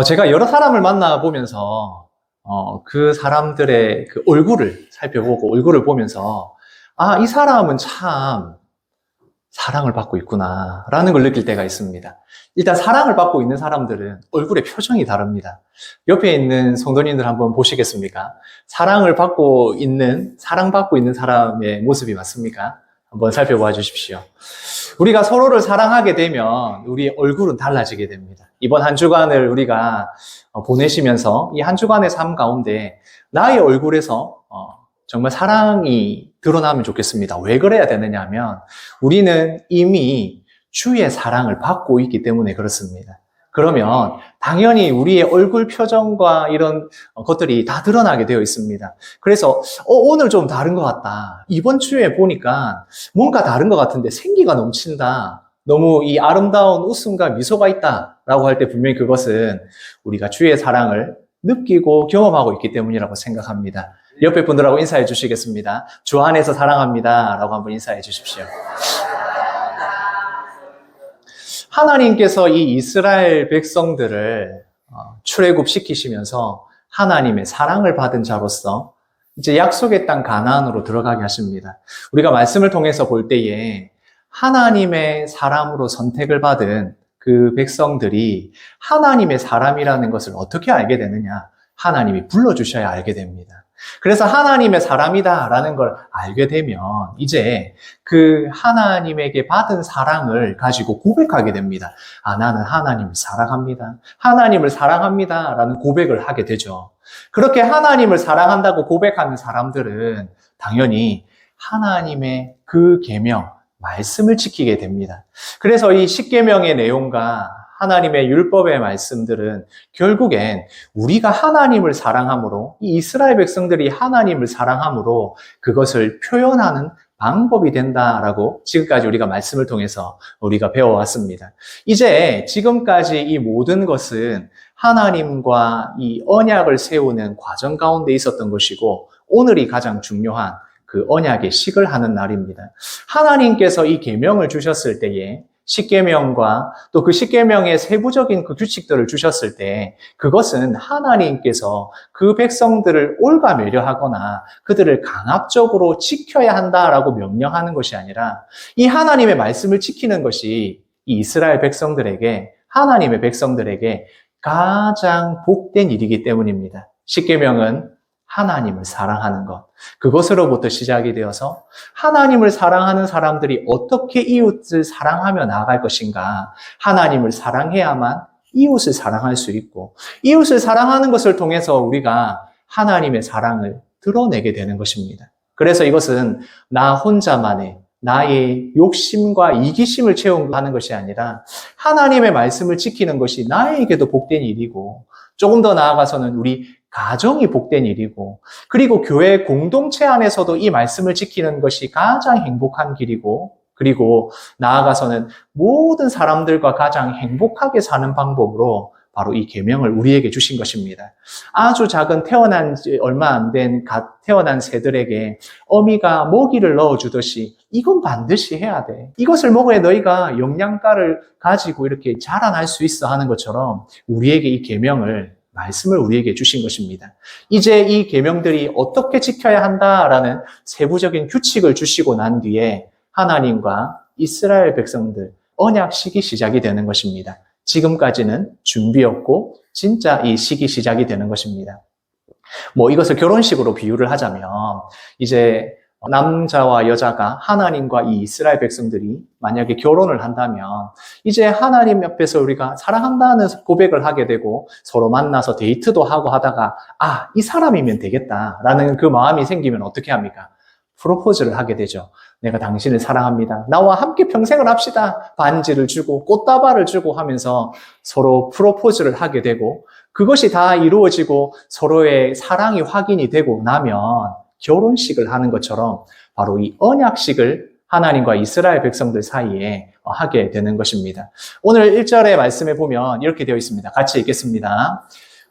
제가 여러 사람을 만나보면서, 그 사람들의 그 얼굴을 살펴보고, 얼굴을 보면서, 아, 이 사람은 참 사랑을 받고 있구나, 라는 걸 느낄 때가 있습니다. 일단 사랑을 받고 있는 사람들은 얼굴의 표정이 다릅니다. 옆에 있는 성도님들 한번 보시겠습니까? 사랑받고 있는 사람의 모습이 맞습니까? 한번 살펴봐 주십시오. 우리가 서로를 사랑하게 되면 우리 얼굴은 달라지게 됩니다. 이번 한 주간을 우리가 보내시면서 이 한 주간의 삶 가운데 나의 얼굴에서 정말 사랑이 드러나면 좋겠습니다. 왜 그래야 되느냐 하면 우리는 이미 주의 사랑을 받고 있기 때문에 그렇습니다. 그러면 당연히 우리의 얼굴 표정과 이런 것들이 다 드러나게 되어 있습니다. 그래서 오늘 좀 다른 것 같다. 이번 주에 보니까 뭔가 다른 것 같은데 생기가 넘친다. 너무 이 아름다운 웃음과 미소가 있다라고 할 때 분명히 그것은 우리가 주의 사랑을 느끼고 경험하고 있기 때문이라고 생각합니다. 옆에 분들하고 인사해 주시겠습니다. 주 안에서 사랑합니다. 라고 한번 인사해 주십시오. 하나님께서 이 이스라엘 백성들을 출애굽시키시면서 하나님의 사랑을 받은 자로서 이제 약속의 땅 가나안으로 들어가게 하십니다. 우리가 말씀을 통해서 볼 때에 하나님의 사람으로 선택을 받은 그 백성들이 하나님의 사람이라는 것을 어떻게 알게 되느냐? 하나님이 불러주셔야 알게 됩니다. 그래서 하나님의 사람이다라는 걸 알게 되면 이제 그 하나님에게 받은 사랑을 가지고 고백하게 됩니다. 아, 나는 하나님을 사랑합니다. 하나님을 사랑합니다. 라는 고백을 하게 되죠. 그렇게 하나님을 사랑한다고 고백하는 사람들은 당연히 하나님의 그 계명, 말씀을 지키게 됩니다. 그래서 이 십계명의 내용과 하나님의 율법의 말씀들은 결국엔 우리가 하나님을 사랑함으로, 이 이스라엘 백성들이 하나님을 사랑함으로 그것을 표현하는 방법이 된다라고 지금까지 우리가 말씀을 통해서 우리가 배워왔습니다. 이제 지금까지 이 모든 것은 하나님과 이 언약을 세우는 과정 가운데 있었던 것이고 오늘이 가장 중요한 그 언약의 식을 하는 날입니다. 하나님께서 이 계명을 주셨을 때에 십계명과 또 그 십계명의 세부적인 그 규칙들을 주셨을 때 그것은 하나님께서 그 백성들을 올가매려하거나 그들을 강압적으로 지켜야 한다라고 명령하는 것이 아니라 이 하나님의 말씀을 지키는 것이 이 이스라엘 백성들에게 하나님의 백성들에게 가장 복된 일이기 때문입니다. 십계명은 하나님을 사랑하는 것. 그것으로부터 시작이 되어서 하나님을 사랑하는 사람들이 어떻게 이웃을 사랑하며 나아갈 것인가. 하나님을 사랑해야만 이웃을 사랑할 수 있고 이웃을 사랑하는 것을 통해서 우리가 하나님의 사랑을 드러내게 되는 것입니다. 그래서 이것은 나 혼자만의 나의 욕심과 이기심을 채우는 것이 아니라 하나님의 말씀을 지키는 것이 나에게도 복된 일이고 조금 더 나아가서는 우리 가정이 복된 일이고 그리고 교회 공동체 안에서도 이 말씀을 지키는 것이 가장 행복한 길이고 그리고 나아가서는 모든 사람들과 가장 행복하게 사는 방법으로 바로 이 계명을 우리에게 주신 것입니다. 아주 작은 태어난 지 얼마 안 된 갓 태어난 새들에게 어미가 먹이를 넣어주듯이 이건 반드시 해야 돼. 이것을 먹어야 너희가 영양가를 가지고 이렇게 자라날 수 있어 하는 것처럼 우리에게 이 계명을 말씀을 우리에게 주신 것입니다. 이제 이 계명들이 어떻게 지켜야 한다라는 세부적인 규칙을 주시고 난 뒤에 하나님과 이스라엘 백성들 언약식이 시작이 되는 것입니다. 지금까지는 준비였고 진짜 이 식이 시작이 되는 것입니다. 이것을 결혼식으로 비유를 하자면 이제 남자와 여자가 하나님과 이 이스라엘 백성들이 만약에 결혼을 한다면 이제 하나님 옆에서 우리가 사랑한다는 고백을 하게 되고 서로 만나서 데이트도 하고 하다가 이 사람이면 되겠다라는 그 마음이 생기면 어떻게 합니까? 프로포즈를 하게 되죠. 내가 당신을 사랑합니다. 나와 함께 평생을 합시다. 반지를 주고 꽃다발을 주고 하면서 서로 프로포즈를 하게 되고 그것이 다 이루어지고 서로의 사랑이 확인이 되고 나면 결혼식을 하는 것처럼 바로 이 언약식을 하나님과 이스라엘 백성들 사이에 하게 되는 것입니다. 오늘 1절의 말씀에 보면 이렇게 되어 있습니다. 같이 읽겠습니다.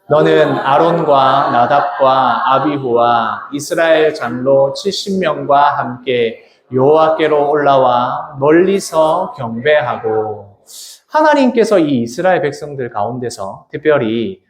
너는 아론과 나답과 아비후와 이스라엘 장로 70명과 함께 여호와께로 올라와 멀리서 경배하고 하나님께서 이 이스라엘 백성들 가운데서 특별히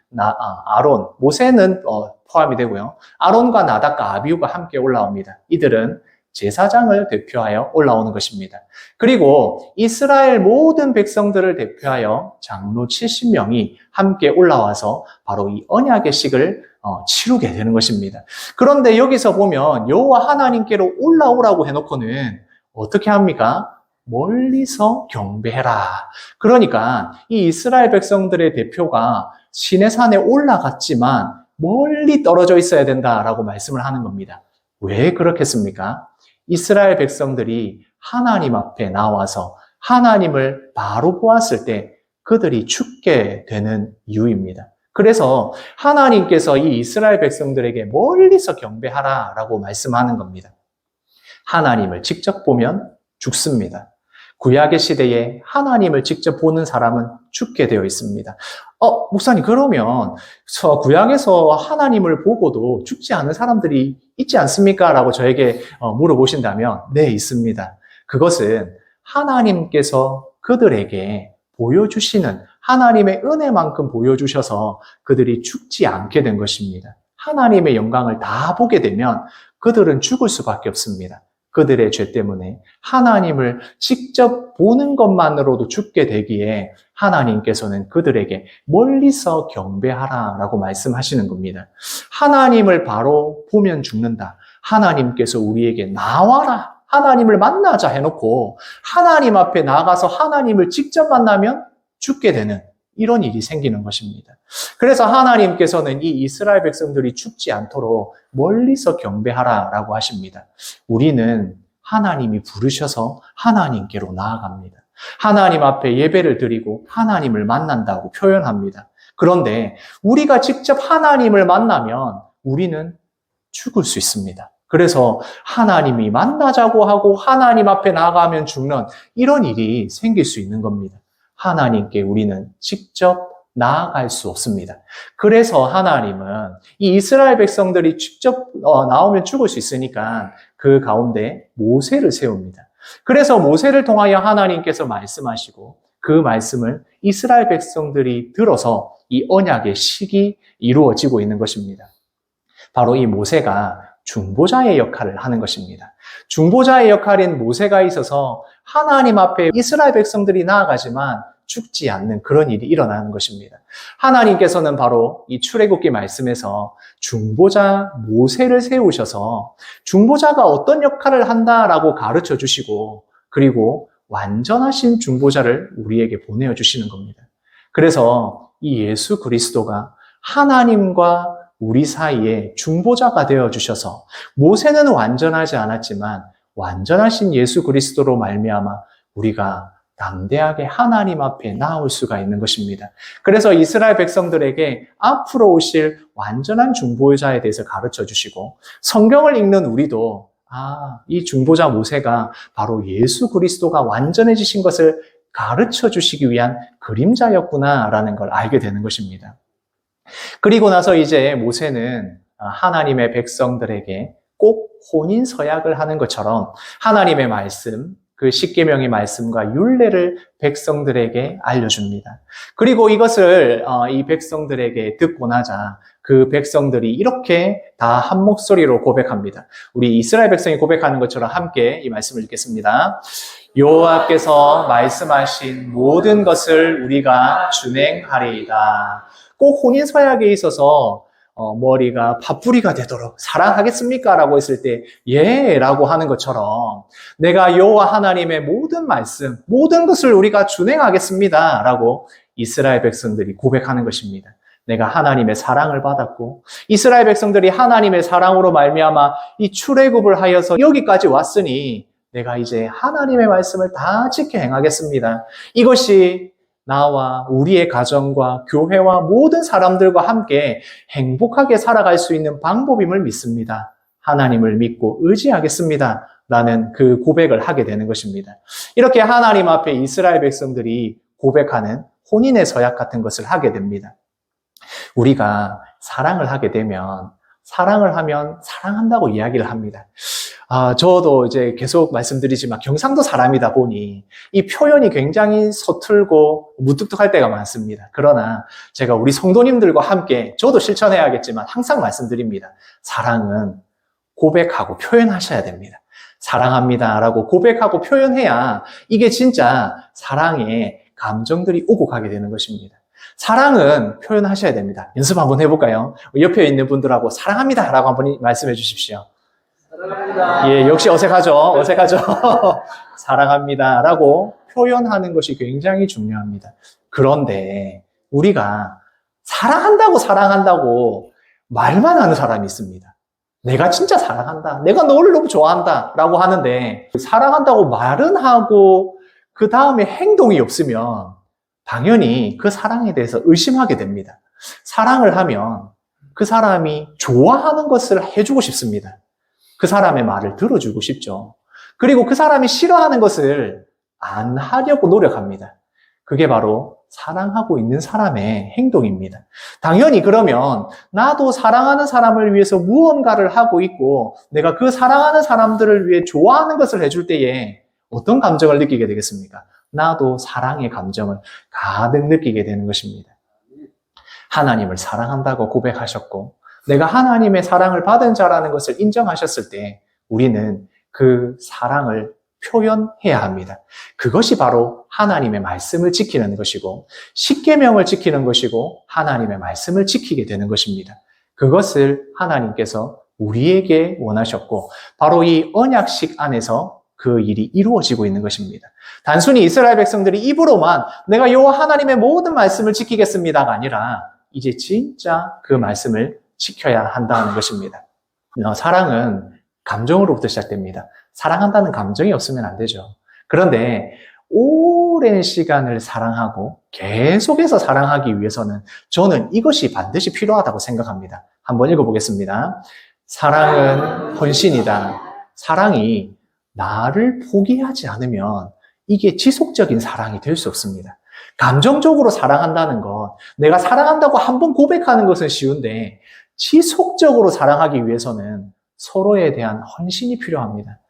아론, 모세는 포함이 되고요. 아론과 나답과 아비후가 함께 올라옵니다. 이들은 제사장을 대표하여 올라오는 것입니다. 그리고 이스라엘 모든 백성들을 대표하여 장로 70명이 함께 올라와서 바로 이 언약의 식을 치르게 되는 것입니다. 그런데 여기서 보면 여호와 하나님께로 올라오라고 해놓고는 어떻게 합니까? 멀리서 경배해라. 그러니까 이 이스라엘 백성들의 대표가 시내산에 올라갔지만 멀리 떨어져 있어야 된다라고 말씀을 하는 겁니다. 왜 그렇겠습니까? 이스라엘 백성들이 하나님 앞에 나와서 하나님을 바로 보았을 때 그들이 죽게 되는 이유입니다. 그래서 하나님께서 이 이스라엘 백성들에게 멀리서 경배하라라고 말씀하는 겁니다. 하나님을 직접 보면 죽습니다. 구약의 시대에 하나님을 직접 보는 사람은 죽게 되어 있습니다. 목사님, 그러면 구약에서 하나님을 보고도 죽지 않은 사람들이 있지 않습니까? 라고 저에게 물어보신다면, 네, 있습니다. 그것은 하나님께서 그들에게 보여주시는 하나님의 은혜만큼 보여주셔서 그들이 죽지 않게 된 것입니다. 하나님의 영광을 다 보게 되면 그들은 죽을 수밖에 없습니다. 그들의 죄 때문에 하나님을 직접 보는 것만으로도 죽게 되기에 하나님께서는 그들에게 멀리서 경배하라라고 말씀하시는 겁니다. 하나님을 바로 보면 죽는다. 하나님께서 우리에게 나와라, 하나님을 만나자 해놓고 하나님 앞에 나가서 하나님을 직접 만나면 죽게 되는 이런 일이 생기는 것입니다. 그래서 하나님께서는 이 이스라엘 백성들이 죽지 않도록 멀리서 경배하라라고 하십니다. 우리는 하나님이 부르셔서 하나님께로 나아갑니다. 하나님 앞에 예배를 드리고 하나님을 만난다고 표현합니다. 그런데 우리가 직접 하나님을 만나면 우리는 죽을 수 있습니다. 그래서 하나님이 만나자고 하고 하나님 앞에 나가면 죽는 이런 일이 생길 수 있는 겁니다. 하나님께 우리는 직접 나아갈 수 없습니다. 그래서 하나님은 이 이스라엘 백성들이 직접 나오면 죽을 수 있으니까 그 가운데 모세를 세웁니다. 그래서 모세를 통하여 하나님께서 말씀하시고 그 말씀을 이스라엘 백성들이 들어서 이 언약의 식이 이루어지고 있는 것입니다. 바로 이 모세가 중보자의 역할을 하는 것입니다. 중보자의 역할인 모세가 있어서 하나님 앞에 이스라엘 백성들이 나아가지만 죽지 않는 그런 일이 일어나는 것입니다. 하나님께서는 바로 이 출애굽기 말씀에서 중보자 모세를 세우셔서 중보자가 어떤 역할을 한다라고 가르쳐 주시고 그리고 완전하신 중보자를 우리에게 보내어 주시는 겁니다. 그래서 이 예수 그리스도가 하나님과 우리 사이에 중보자가 되어 주셔서 모세는 완전하지 않았지만 완전하신 예수 그리스도로 말미암아 우리가 담대하게 하나님 앞에 나올 수가 있는 것입니다. 그래서 이스라엘 백성들에게 앞으로 오실 완전한 중보자에 대해서 가르쳐 주시고 성경을 읽는 우리도 이 중보자 모세가 바로 예수 그리스도가 완전해지신 것을 가르쳐 주시기 위한 그림자였구나라는 걸 알게 되는 것입니다. 그리고 나서 이제 모세는 하나님의 백성들에게 꼭 혼인 서약을 하는 것처럼 하나님의 말씀, 그 십계명의 말씀과 율례를 백성들에게 알려줍니다. 그리고 이것을 이 백성들에게 듣고 나자 그 백성들이 이렇게 다 한 목소리로 고백합니다. 우리 이스라엘 백성이 고백하는 것처럼 함께 이 말씀을 읽겠습니다. 여호와께서 말씀하신 모든 것을 우리가 준행하리이다. 꼭 혼인 서약에 있어서 머리가 팥뿌리가 되도록 사랑하겠습니까? 라고 했을 때 예 라고 하는 것처럼 내가 여호와 하나님의 모든 말씀, 모든 것을 우리가 준행하겠습니다 라고 이스라엘 백성들이 고백하는 것입니다. 내가 하나님의 사랑을 받았고 이스라엘 백성들이 하나님의 사랑으로 말미암아 이 출애굽을 하여서 여기까지 왔으니 내가 이제 하나님의 말씀을 다 지켜 행하겠습니다. 이것이 나와 우리의 가정과 교회와 모든 사람들과 함께 행복하게 살아갈 수 있는 방법임을 믿습니다. 하나님을 믿고 의지하겠습니다. 라는 그 고백을 하게 되는 것입니다. 이렇게 하나님 앞에 이스라엘 백성들이 고백하는 혼인의 서약 같은 것을 하게 됩니다. 우리가 사랑을 하게 되면 사랑을 하면 사랑한다고 이야기를 합니다. 저도 이제 계속 말씀드리지만 경상도 사람이다 보니 이 표현이 굉장히 서툴고 무뚝뚝할 때가 많습니다. 그러나 제가 우리 성도님들과 함께 저도 실천해야겠지만 항상 말씀드립니다. 사랑은 고백하고 표현하셔야 됩니다. 사랑합니다라고 고백하고 표현해야 이게 진짜 사랑의 감정들이 오고 가게 되는 것입니다. 사랑은 표현하셔야 됩니다. 연습 한번 해볼까요? 옆에 있는 분들하고 사랑합니다라고 한번 말씀해 주십시오. 사랑합니다. 예, 역시 어색하죠? 사랑합니다라고 표현하는 것이 굉장히 중요합니다. 그런데 우리가 사랑한다고 말만 하는 사람이 있습니다. 내가 진짜 사랑한다. 내가 너를 너무 좋아한다. 라고 하는데 사랑한다고 말은 하고 그 다음에 행동이 없으면 당연히 그 사랑에 대해서 의심하게 됩니다. 사랑을 하면 그 사람이 좋아하는 것을 해주고 싶습니다. 그 사람의 말을 들어주고 싶죠. 그리고 그 사람이 싫어하는 것을 안 하려고 노력합니다. 그게 바로 사랑하고 있는 사람의 행동입니다. 당연히 그러면 나도 사랑하는 사람을 위해서 무언가를 하고 있고 내가 그 사랑하는 사람들을 위해 좋아하는 것을 해줄 때에 어떤 감정을 느끼게 되겠습니까? 나도 사랑의 감정을 가득 느끼게 되는 것입니다. 하나님을 사랑한다고 고백하셨고 내가 하나님의 사랑을 받은 자라는 것을 인정하셨을 때 우리는 그 사랑을 표현해야 합니다. 그것이 바로 하나님의 말씀을 지키는 것이고 십계명을 지키는 것이고 하나님의 말씀을 지키게 되는 것입니다. 그것을 하나님께서 우리에게 원하셨고 바로 이 언약식 안에서 그 일이 이루어지고 있는 것입니다. 단순히 이스라엘 백성들이 입으로만 내가 여호와 하나님의 모든 말씀을 지키겠습니다가 아니라 이제 진짜 그 말씀을 지켜야 한다는 것입니다. 사랑은 감정으로부터 시작됩니다. 사랑한다는 감정이 없으면 안 되죠. 그런데 오랜 시간을 사랑하고 계속해서 사랑하기 위해서는 저는 이것이 반드시 필요하다고 생각합니다. 한번 읽어보겠습니다. 사랑은 헌신이다. 사랑이 나를 포기하지 않으면 이게 지속적인 사랑이 될 수 없습니다. 감정적으로 사랑한다는 것, 내가 사랑한다고 한번 고백하는 것은 쉬운데 지속적으로 사랑하기 위해서는 서로에 대한 헌신이 필요합니다.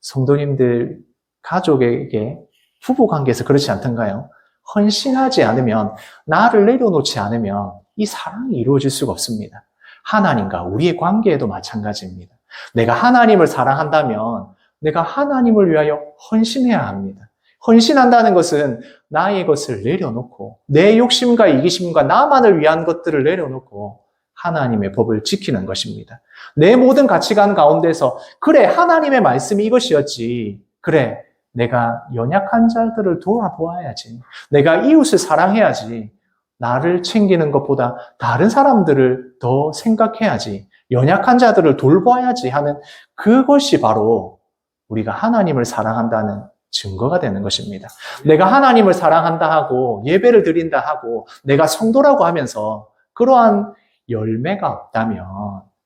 성도님들, 가족에게 부부관계에서 그렇지 않던가요? 헌신하지 않으면, 나를 내려놓지 않으면 이 사랑이 이루어질 수가 없습니다. 하나님과 우리의 관계에도 마찬가지입니다. 내가 하나님을 사랑한다면 내가 하나님을 위하여 헌신해야 합니다. 헌신한다는 것은 나의 것을 내려놓고 내 욕심과 이기심과 나만을 위한 것들을 내려놓고 하나님의 법을 지키는 것입니다. 내 모든 가치관 가운데서 그래 하나님의 말씀이 이것이었지. 그래 내가 연약한 자들을 돌아보아야지. 내가 이웃을 사랑해야지. 나를 챙기는 것보다 다른 사람들을 더 생각해야지. 연약한 자들을 돌봐야지 하는 그것이 바로 우리가 하나님을 사랑한다는 증거가 되는 것입니다. 내가 하나님을 사랑한다 하고 예배를 드린다 하고 내가 성도라고 하면서 그러한 열매가 없다면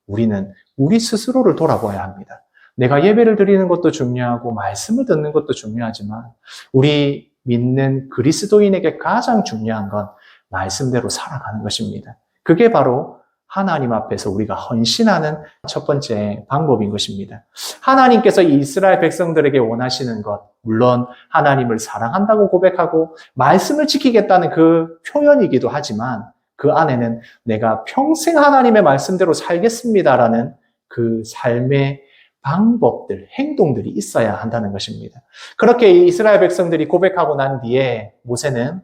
우리는 우리 스스로를 돌아봐야 합니다. 내가 예배를 드리는 것도 중요하고 말씀을 듣는 것도 중요하지만 우리 믿는 그리스도인에게 가장 중요한 건 말씀대로 살아가는 것입니다. 그게 바로 하나님 앞에서 우리가 헌신하는 첫 번째 방법인 것입니다. 하나님께서 이 이스라엘 백성들에게 원하시는 것, 물론 하나님을 사랑한다고 고백하고 말씀을 지키겠다는 그 표현이기도 하지만 그 안에는 내가 평생 하나님의 말씀대로 살겠습니다라는 그 삶의 방법들, 행동들이 있어야 한다는 것입니다. 그렇게 이스라엘 백성들이 고백하고 난 뒤에 모세는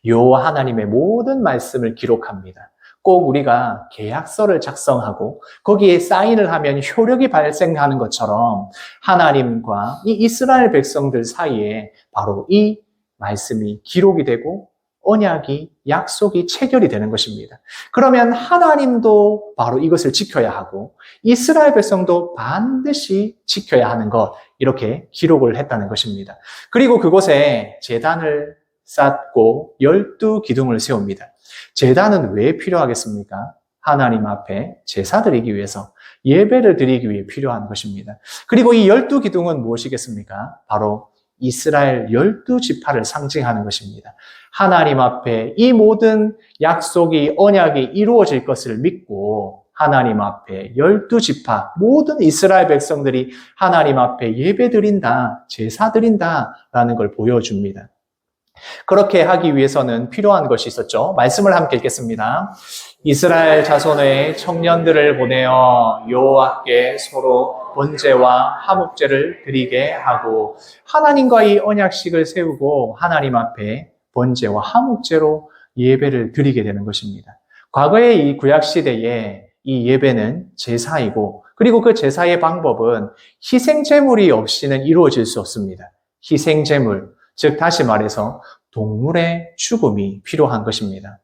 여호와 하나님의 모든 말씀을 기록합니다. 꼭 우리가 계약서를 작성하고 거기에 사인을 하면 효력이 발생하는 것처럼 하나님과 이 이스라엘 백성들 사이에 바로 이 말씀이 기록이 되고 언약이, 약속이 체결이 되는 것입니다. 그러면 하나님도 바로 이것을 지켜야 하고 이스라엘 백성도 반드시 지켜야 하는 것, 이렇게 기록을 했다는 것입니다. 그리고 그곳에 제단을 쌓고 12기둥을 세웁니다. 제단은 왜 필요하겠습니까? 하나님 앞에 제사 드리기 위해서, 예배를 드리기 위해 필요한 것입니다. 그리고 이 12기둥은 무엇이겠습니까? 바로 이스라엘 12지파를 상징하는 것입니다. 하나님 앞에 이 모든 약속이, 언약이 이루어질 것을 믿고 하나님 앞에 12지파 모든 이스라엘 백성들이 하나님 앞에 예배드린다, 제사드린다라는 걸 보여줍니다. 그렇게 하기 위해서는 필요한 것이 있었죠. 말씀을 함께 읽겠습니다. 이스라엘 자손의 청년들을 보내어 여호와께 서로 번제와 화목제를 드리게 하고 하나님과의 언약식을 세우고 하나님 앞에 번제와 화목제로 예배를 드리게 되는 것입니다. 과거의 이 구약시대에 이 예배는 제사이고 그리고 그 제사의 방법은 희생제물이 없이는 이루어질 수 없습니다. 희생제물, 즉 다시 말해서 동물의 죽음이 필요한 것입니다.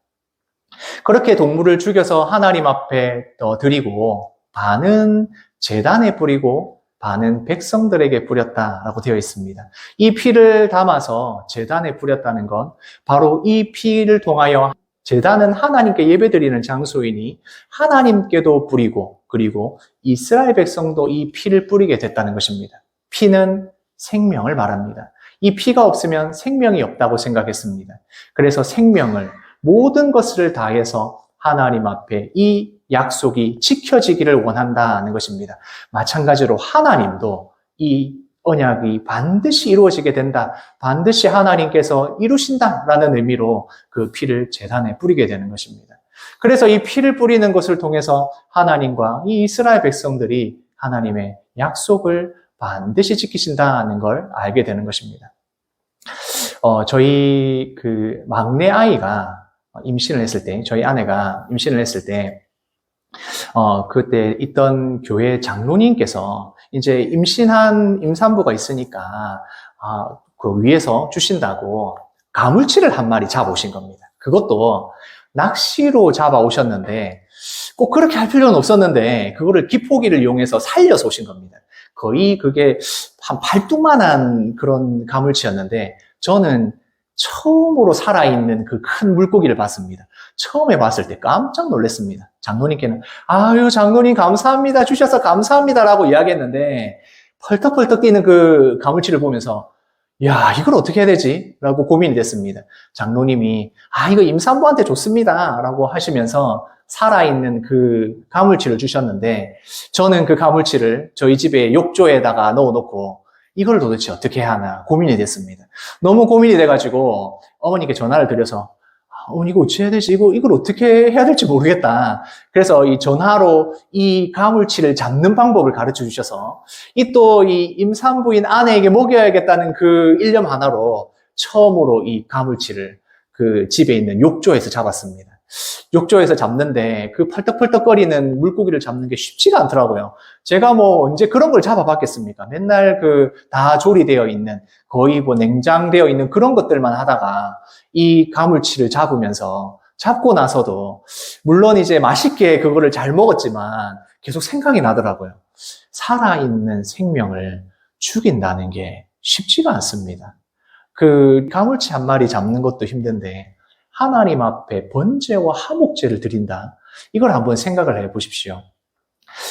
그렇게 동물을 죽여서 하나님 앞에 드리고 반은 제단에 뿌리고 반은 백성들에게 뿌렸다라고 되어 있습니다. 이 피를 담아서 제단에 뿌렸다는 건 바로 이 피를 통하여 제단은 하나님께 예배드리는 장소이니 하나님께도 뿌리고 그리고 이스라엘 백성도 이 피를 뿌리게 됐다는 것입니다. 피는 생명을 말합니다. 이 피가 없으면 생명이 없다고 생각했습니다. 그래서 생명을 모든 것을 다해서 하나님 앞에 이 약속이 지켜지기를 원한다는 것입니다. 마찬가지로 하나님도 이 언약이 반드시 이루어지게 된다. 반드시 하나님께서 이루신다라는 의미로 그 피를 제단에 뿌리게 되는 것입니다. 그래서 이 피를 뿌리는 것을 통해서 하나님과 이 이스라엘 백성들이 하나님의 약속을 반드시 지키신다는 걸 알게 되는 것입니다. 저희 그 막내 아이가 임신을 했을 때, 저희 아내가 임신을 했을 때, 그때 있던 교회 장로님께서 이제 임신한 임산부가 있으니까, 그 위에서 주신다고 가물치를 한 마리 잡아오신 겁니다. 그것도 낚시로 잡아오셨는데, 꼭 그렇게 할 필요는 없었는데, 그거를 기포기를 이용해서 살려서 오신 겁니다. 거의 그게 한 팔뚝만한 그런 가물치였는데, 저는 처음으로 살아있는 그 큰 물고기를 봤습니다. 처음에 봤을 때 깜짝 놀랐습니다. 장로님께는 아유 장로님 감사합니다. 주셔서 감사합니다라고 이야기했는데 펄떡펄떡 뛰는 그 가물치를 보면서 야 이걸 어떻게 해야 되지? 라고 고민이 됐습니다. 장로님이 이거 임산부한테 좋습니다 라고 하시면서 살아있는 그 가물치를 주셨는데 저는 그 가물치를 저희 집에 욕조에다가 넣어놓고 이걸 도대체 어떻게 해야 하나 고민이 됐습니다. 너무 고민이 돼가지고 어머니께 전화를 드려서 어머니 이거 어찌 해야 되지? 이걸 어떻게 해야 될지 모르겠다. 그래서 이 전화로 이 가물치를 잡는 방법을 가르쳐 주셔서 이 임산부인 아내에게 먹여야겠다는 그 일념 하나로 처음으로 이 가물치를 그 집에 있는 욕조에서 잡았습니다. 욕조에서 잡는데 그 펄떡펄떡거리는 물고기를 잡는 게 쉽지가 않더라고요. 제가 뭐 언제 그런 걸 잡아봤겠습니까? 맨날 그 다 조리되어 있는 거의 뭐 냉장되어 있는 그런 것들만 하다가 이 가물치를 잡고 나서도 물론 이제 맛있게 그거를 잘 먹었지만 계속 생각이 나더라고요. 살아있는 생명을 죽인다는 게 쉽지가 않습니다. 그 가물치 한 마리 잡는 것도 힘든데 하나님 앞에 번제와 화목제를 드린다. 이걸 한번 생각을 해 보십시오.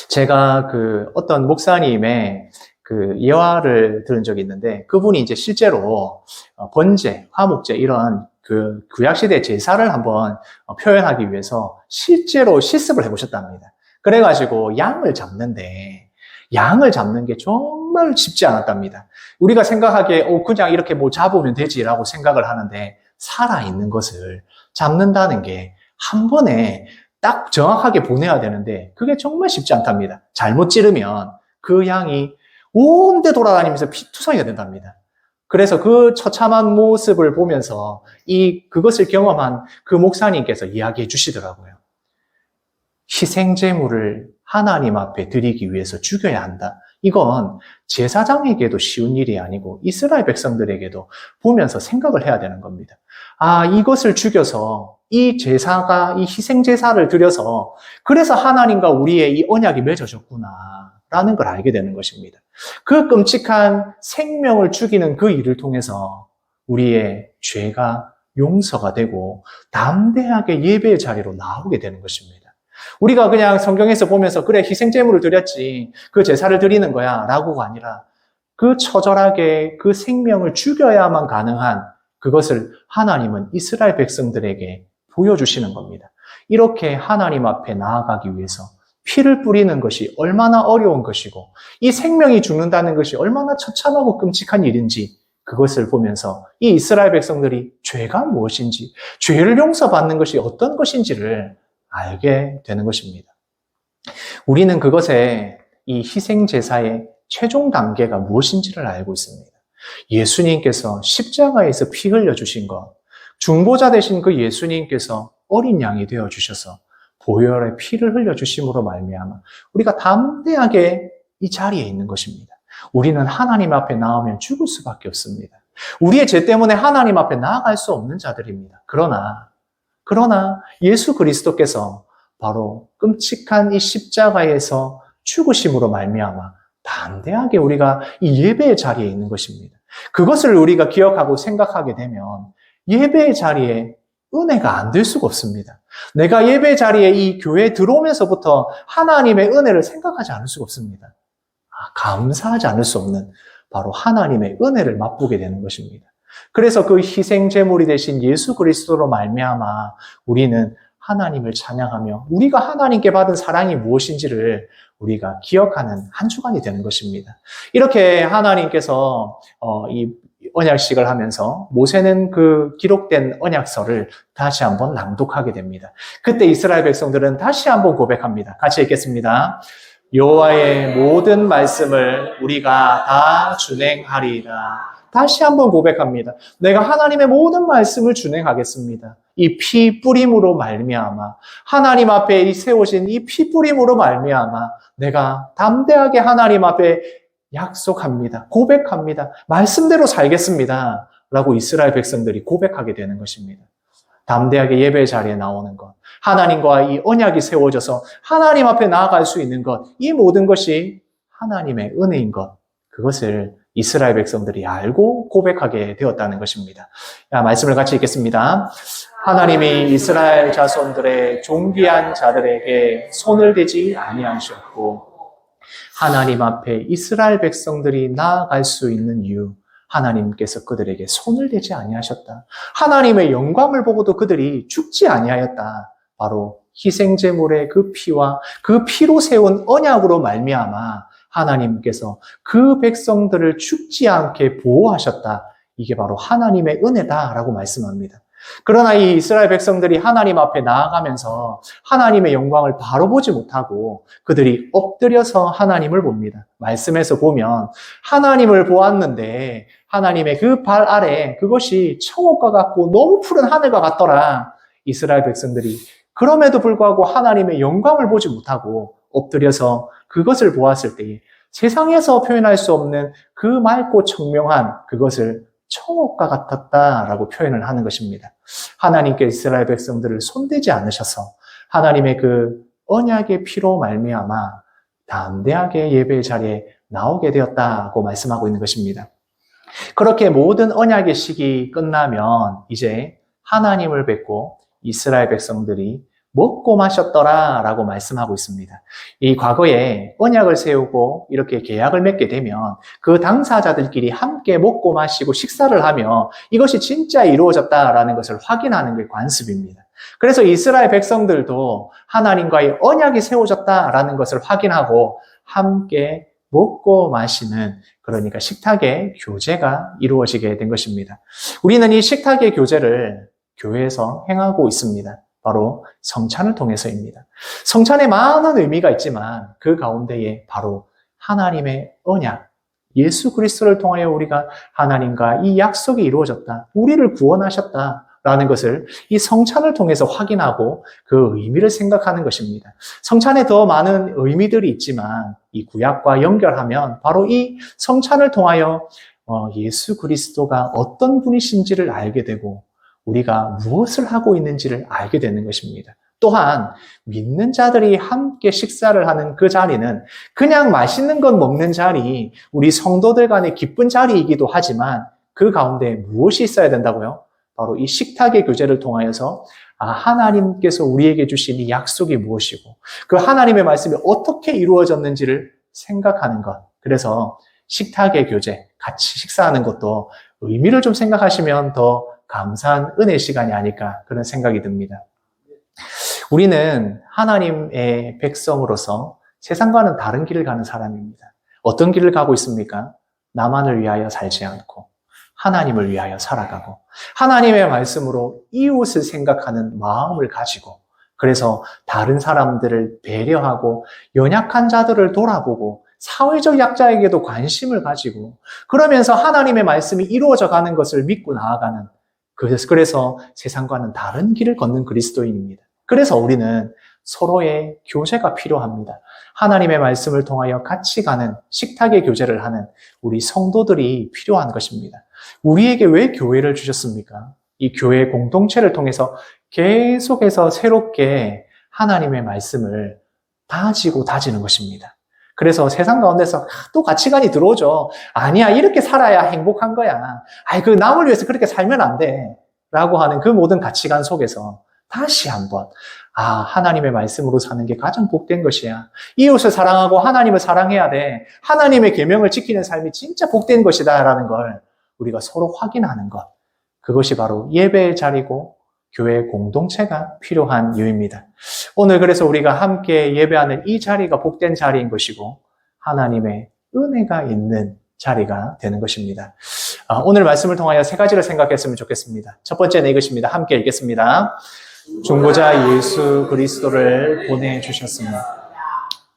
제가 그 어떤 목사님의 그 예화를 들은 적이 있는데 그분이 이제 실제로 번제, 화목제 이런 그 구약시대 제사를 한번 표현하기 위해서 실제로 실습을 해보셨답니다. 그래가지고 양을 잡는 게 정말 쉽지 않았답니다. 우리가 생각하기에 그냥 이렇게 뭐 잡으면 되지라고 생각을 하는데 살아있는 것을 잡는다는 게 한 번에 딱 정확하게 보내야 되는데 그게 정말 쉽지 않답니다. 잘못 찌르면 그 양이 온 데 돌아다니면서 피투성이가 된답니다. 그래서 그 처참한 모습을 보면서 그것을 경험한 그 목사님께서 이야기해 주시더라고요. 희생제물을 하나님 앞에 드리기 위해서 죽여야 한다. 이건 제사장에게도 쉬운 일이 아니고 이스라엘 백성들에게도 보면서 생각을 해야 되는 겁니다. 이것을 죽여서 이 희생제사를 드려서 그래서 하나님과 우리의 이 언약이 맺어졌구나라는 걸 알게 되는 것입니다. 그 끔찍한 생명을 죽이는 그 일을 통해서 우리의 죄가 용서가 되고 담대하게 예배의 자리로 나오게 되는 것입니다. 우리가 그냥 성경에서 보면서 그래 희생제물을 드렸지 그 제사를 드리는 거야 라고가 아니라 그 처절하게 그 생명을 죽여야만 가능한 그것을 하나님은 이스라엘 백성들에게 보여주시는 겁니다. 이렇게 하나님 앞에 나아가기 위해서 피를 뿌리는 것이 얼마나 어려운 것이고 이 생명이 죽는다는 것이 얼마나 처참하고 끔찍한 일인지 그것을 보면서 이 이스라엘 백성들이 죄가 무엇인지, 죄를 용서받는 것이 어떤 것인지를 알게 되는 것입니다. 우리는 그것에 이 희생제사의 최종 단계가 무엇인지를 알고 있습니다. 예수님께서 십자가에서 피 흘려주신 것, 중보자 되신 그 예수님께서 어린 양이 되어주셔서 보혈의 피를 흘려주심으로 말미암아 우리가 담대하게 이 자리에 있는 것입니다. 우리는 하나님 앞에 나오면 죽을 수밖에 없습니다. 우리의 죄 때문에 하나님 앞에 나아갈 수 없는 자들입니다. 그러나 예수 그리스도께서 바로 끔찍한 이 십자가에서 죽으심으로 말미암아 담대하게 우리가 이 예배의 자리에 있는 것입니다. 그것을 우리가 기억하고 생각하게 되면 예배의 자리에 은혜가 안 될 수가 없습니다. 내가 예배 자리에 이 교회에 들어오면서부터 하나님의 은혜를 생각하지 않을 수가 없습니다. 감사하지 않을 수 없는 바로 하나님의 은혜를 맛보게 되는 것입니다. 그래서 그 희생 제물이 되신 예수 그리스도로 말미암아 우리는 하나님을 찬양하며 우리가 하나님께 받은 사랑이 무엇인지를 우리가 기억하는 한 주간이 되는 것입니다. 이렇게 하나님께서 이 언약식을 하면서 모세는 그 기록된 언약서를 다시 한번 낭독하게 됩니다. 그때 이스라엘 백성들은 다시 한번 고백합니다. 같이 읽겠습니다. 여호와의 모든 말씀을 우리가 다 준행하리라. 다시 한번 고백합니다. 내가 하나님의 모든 말씀을 준행하겠습니다. 이 피 뿌림으로 말미암아 하나님 앞에 세워진 이 피 뿌림으로 말미암아 내가 담대하게 하나님 앞에 약속합니다. 고백합니다. 말씀대로 살겠습니다. 라고 이스라엘 백성들이 고백하게 되는 것입니다. 담대하게 예배 자리에 나오는 것, 하나님과 이 언약이 세워져서 하나님 앞에 나아갈 수 있는 것, 이 모든 것이 하나님의 은혜인 것, 그것을 이스라엘 백성들이 알고 고백하게 되었다는 것입니다. 말씀을 같이 읽겠습니다. 하나님이 이스라엘 자손들의 존귀한 자들에게 손을 대지 아니하셨고 하나님 앞에 이스라엘 백성들이 나아갈 수 있는 이유, 하나님께서 그들에게 손을 대지 아니하셨다. 하나님의 영광을 보고도 그들이 죽지 아니하였다. 바로 희생제물의 그 피와 그 피로 세운 언약으로 말미암아 하나님께서 그 백성들을 죽지 않게 보호하셨다. 이게 바로 하나님의 은혜다라고 말씀합니다. 그러나 이 이스라엘 백성들이 하나님 앞에 나아가면서 하나님의 영광을 바로 보지 못하고 그들이 엎드려서 하나님을 봅니다. 말씀에서 보면 하나님을 보았는데 하나님의 그 발 아래 그것이 청옥과 같고 너무 푸른 하늘과 같더라. 이스라엘 백성들이 그럼에도 불구하고 하나님의 영광을 보지 못하고 엎드려서 그것을 보았을 때 세상에서 표현할 수 없는 그 맑고 청명한 그것을 청옥과 같았다라고 표현을 하는 것입니다. 하나님께 이스라엘 백성들을 손대지 않으셔서 하나님의 그 언약의 피로 말미암아 담대하게 예배의 자리에 나오게 되었다고 말씀하고 있는 것입니다. 그렇게 모든 언약의 시기 끝나면 이제 하나님을 뵙고 이스라엘 백성들이 먹고 마셨더라 라고 말씀하고 있습니다. 이 과거에 언약을 세우고 이렇게 계약을 맺게 되면 그 당사자들끼리 함께 먹고 마시고 식사를 하며 이것이 진짜 이루어졌다라는 것을 확인하는 게 관습입니다. 그래서 이스라엘 백성들도 하나님과의 언약이 세워졌다라는 것을 확인하고 함께 먹고 마시는, 그러니까 식탁의 교제가 이루어지게 된 것입니다. 우리는 이 식탁의 교제를 교회에서 행하고 있습니다. 바로 성찬을 통해서입니다. 성찬에 많은 의미가 있지만 그 가운데에 바로 하나님의 언약, 예수 그리스도를 통하여 우리가 하나님과 이 약속이 이루어졌다, 우리를 구원하셨다라는 것을 이 성찬을 통해서 확인하고 그 의미를 생각하는 것입니다. 성찬에 더 많은 의미들이 있지만 이 구약과 연결하면 바로 이 성찬을 통하여 예수 그리스도가 어떤 분이신지를 알게 되고 우리가 무엇을 하고 있는지를 알게 되는 것입니다. 또한 믿는 자들이 함께 식사를 하는 그 자리는 그냥 맛있는 것 먹는 자리, 우리 성도들 간의 기쁜 자리이기도 하지만 그 가운데 무엇이 있어야 된다고요? 바로 이 식탁의 교제를 통하여서 하나님께서 우리에게 주신 이 약속이 무엇이고 그 하나님의 말씀이 어떻게 이루어졌는지를 생각하는 것. 그래서 식탁의 교제, 같이 식사하는 것도 의미를 좀 생각하시면 더 감사한 은혜 시간이 아닐까 그런 생각이 듭니다. 우리는 하나님의 백성으로서 세상과는 다른 길을 가는 사람입니다. 어떤 길을 가고 있습니까? 나만을 위하여 살지 않고 하나님을 위하여 살아가고 하나님의 말씀으로 이웃을 생각하는 마음을 가지고 그래서 다른 사람들을 배려하고 연약한 자들을 돌아보고 사회적 약자에게도 관심을 가지고 그러면서 하나님의 말씀이 이루어져 가는 것을 믿고 나아가는 그래서 세상과는 다른 길을 걷는 그리스도인입니다. 그래서 우리는 서로의 교제가 필요합니다. 하나님의 말씀을 통하여 같이 가는 식탁의 교제를 하는 우리 성도들이 필요한 것입니다. 우리에게 왜 교회를 주셨습니까? 이 교회 공동체를 통해서 계속해서 새롭게 하나님의 말씀을 다지고 다지는 것입니다. 그래서 세상 가운데서 또 가치관이 들어오죠. 아니야, 이렇게 살아야 행복한 거야. 그 남을 위해서 그렇게 살면 안 돼. 라고 하는 그 모든 가치관 속에서 다시 한번 하나님의 말씀으로 사는 게 가장 복된 것이야. 이웃을 사랑하고 하나님을 사랑해야 돼. 하나님의 계명을 지키는 삶이 진짜 복된 것이다 라는 걸 우리가 서로 확인하는 것. 그것이 바로 예배의 자리고 교회 공동체가 필요한 이유입니다. 오늘 그래서 우리가 함께 예배하는 이 자리가 복된 자리인 것이고 하나님의 은혜가 있는 자리가 되는 것입니다. 오늘 말씀을 통하여 세 가지를 생각했으면 좋겠습니다. 첫 번째는 이것입니다. 함께 읽겠습니다. 중보자 예수 그리스도를 보내주셨습니다.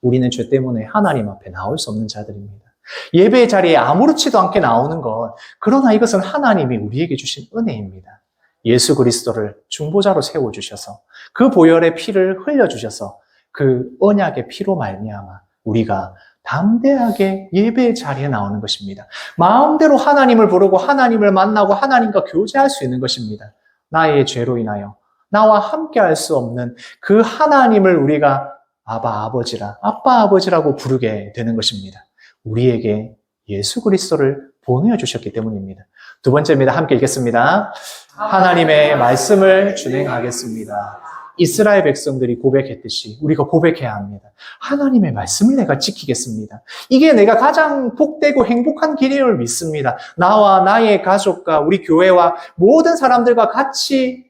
우리는 죄 때문에 하나님 앞에 나올 수 없는 자들입니다. 예배의 자리에 아무렇지도 않게 나오는 것, 그러나 이것은 하나님이 우리에게 주신 은혜입니다. 예수 그리스도를 중보자로 세워주셔서 그 보혈의 피를 흘려주셔서 그 언약의 피로 말미암아 우리가 담대하게 예배의 자리에 나오는 것입니다. 마음대로 하나님을 부르고 하나님을 만나고 하나님과 교제할 수 있는 것입니다. 나의 죄로 인하여 나와 함께 할 수 없는 그 하나님을 우리가 아빠 아버지라고 부르게 되는 것입니다. 우리에게 예수 그리스도를 보내주셨기 때문입니다. 두 번째입니다. 함께 읽겠습니다. 하나님의 말씀을 준행하겠습니다. 이스라엘 백성들이 고백했듯이 우리가 고백해야 합니다. 하나님의 말씀을 내가 지키겠습니다. 이게 내가 가장 복되고 행복한 길임을 믿습니다. 나와 나의 가족과 우리 교회와 모든 사람들과 같이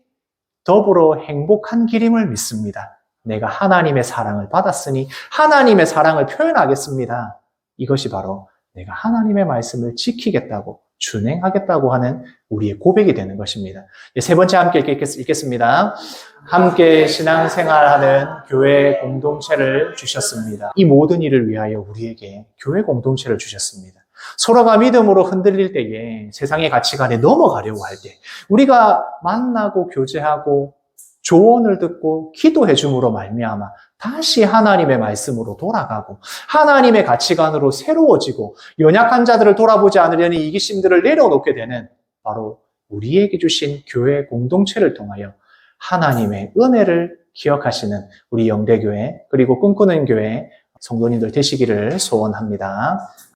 더불어 행복한 길임을 믿습니다. 내가 하나님의 사랑을 받았으니 하나님의 사랑을 표현하겠습니다. 이것이 바로 내가 하나님의 말씀을 지키겠다고 준행하겠다고 하는 우리의 고백이 되는 것입니다. 세 번째 함께 읽겠습니다. 함께 신앙생활하는 교회 공동체를 주셨습니다. 이 모든 일을 위하여 우리에게 교회 공동체를 주셨습니다. 서로가 믿음으로 흔들릴 때에 세상의 가치관에 넘어가려고 할 때 우리가 만나고 교제하고 조언을 듣고 기도해 줌으로 말미암아 다시 하나님의 말씀으로 돌아가고 하나님의 가치관으로 새로워지고 연약한 자들을 돌아보지 않으려니 이기심들을 내려놓게 되는 바로 우리에게 주신 교회 공동체를 통하여 하나님의 은혜를 기억하시는 우리 영대교회 그리고 꿈꾸는 교회 성도님들 되시기를 소원합니다.